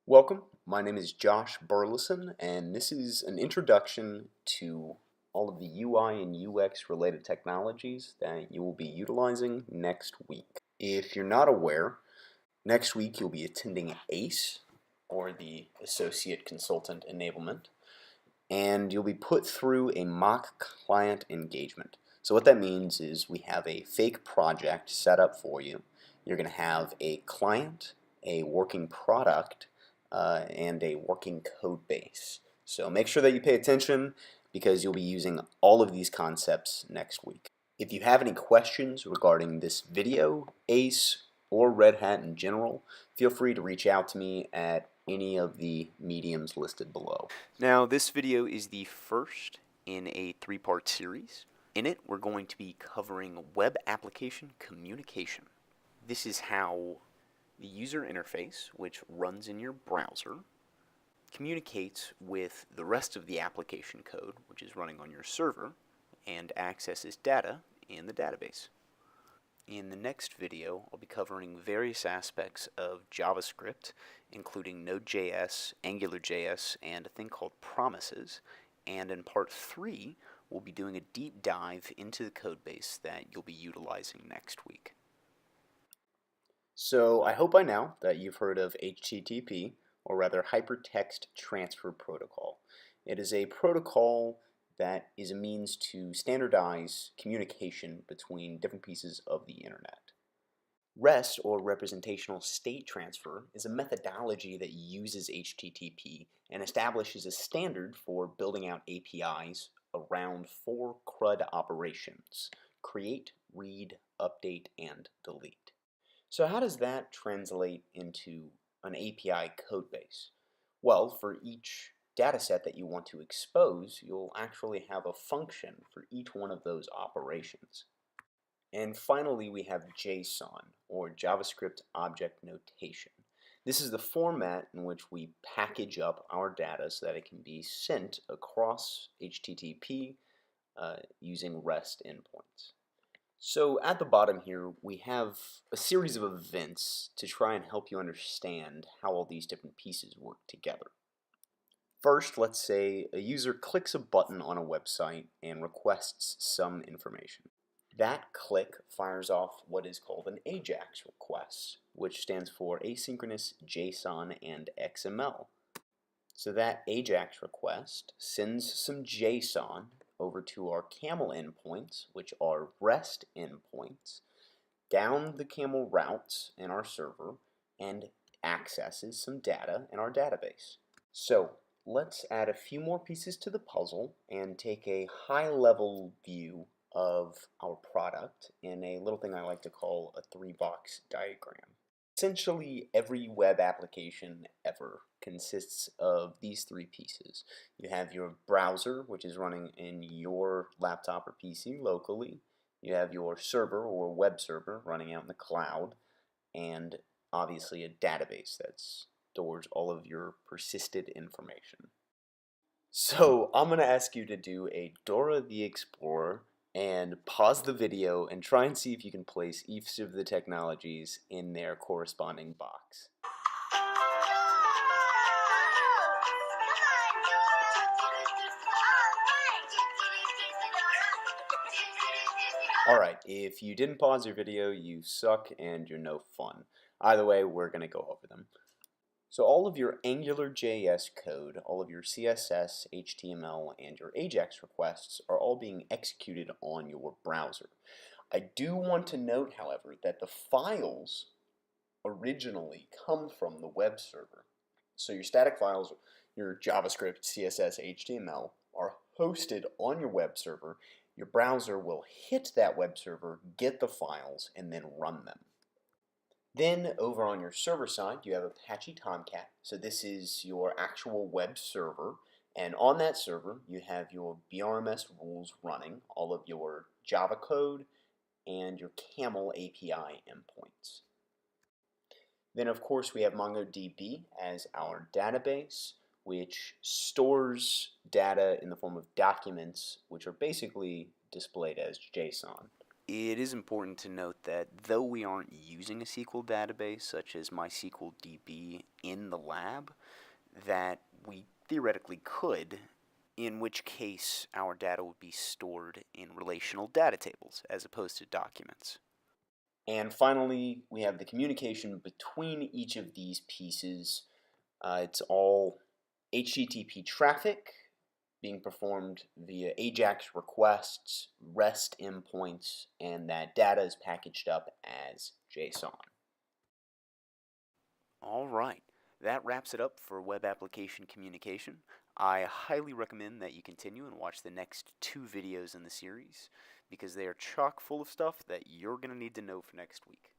Welcome, my name is Josh Burleson, and this is an introduction to all of the UI and UX related technologies that you will be utilizing next week. If you're not aware, next week you'll be attending ACE, or the Associate Consultant Enablement, and you'll be put through a mock client engagement. So what that means is we have a fake project set up for you. You're going to have a client, a working product, and a working code base. So make sure that you pay attention because you'll be using all of these concepts next week. If you have any questions regarding this video, ACE, or Red Hat in general, feel free to reach out to me at any of the mediums listed below. Now, this video is the first in a three-part series. In it, we're going to be covering web application communication. This is how the user interface, which runs in your browser, communicates with the rest of the application code, which is running on your server, and accesses data in the database. In the next video, I'll be covering various aspects of JavaScript, including Node.js, AngularJS, and a thing called promises. And in part 3, we'll be doing a deep dive into the codebase that you'll be utilizing next week. So I hope by now that you've heard of HTTP, or rather Hypertext Transfer Protocol. It is a protocol that is a means to standardize communication between different pieces of the internet. REST, or Representational State Transfer, is a methodology that uses HTTP and establishes a standard for building out APIs around 4 CRUD operations: create, read, update, and delete. So how does that translate into an API code base? Well, for each dataset that you want to expose, you'll actually have a function for each one of those operations. And finally, we have JSON, or JavaScript Object Notation. This is the format in which we package up our data so that it can be sent across HTTP using REST endpoints. So at the bottom here, we have a series of events to try and help you understand how all these different pieces work together. First, let's say a user clicks a button on a website and requests some information. That click fires off what is called an AJAX request, which stands for Asynchronous JSON and XML. So that AJAX request sends some JSON over to our CAML endpoints, which are REST endpoints, down the CAML routes in our server, and accesses some data in our database. So let's add a few more pieces to the puzzle and take a high-level view of our product in a little thing I like to call a 3-box diagram. Essentially, every web application ever consists of these 3 pieces. You have your browser, which is running in your laptop or PC locally. You have your server or web server running out in the cloud, and obviously a database that stores all of your persisted information. So I'm going to ask you to do a Dora the Explorer and pause the video and try and see if you can place each of the technologies in their corresponding box. Alright, if you didn't pause your video, you suck and you're no fun. Either way, we're going to go over them. So all of your AngularJS code, all of your CSS, HTML, and your AJAX requests are all being executed on your browser. I do want to note, however, that the files originally come from the web server. So your static files, your JavaScript, CSS, HTML, are hosted on your web server. Your browser will hit that web server, get the files, and then run them. Then over on your server side, you have Apache Tomcat. So this is your actual web server. And on that server, you have your BRMS rules running, all of your Java code, and your CAML API endpoints. Then of course we have MongoDB as our database, which stores data in the form of documents, which are basically displayed as JSON. It is important to note that though we aren't using a SQL database such as MySQL DB in the lab, that we theoretically could, in which case our data would be stored in relational data tables as opposed to documents. And finally, we have the communication between each of these pieces. It's all HTTP traffic being performed via AJAX requests, REST endpoints, and that data is packaged up as JSON. All right, that wraps it up for web application communication. I highly recommend that you continue and watch the next 2 videos in the series because they are chock full of stuff that you're going to need to know for next week.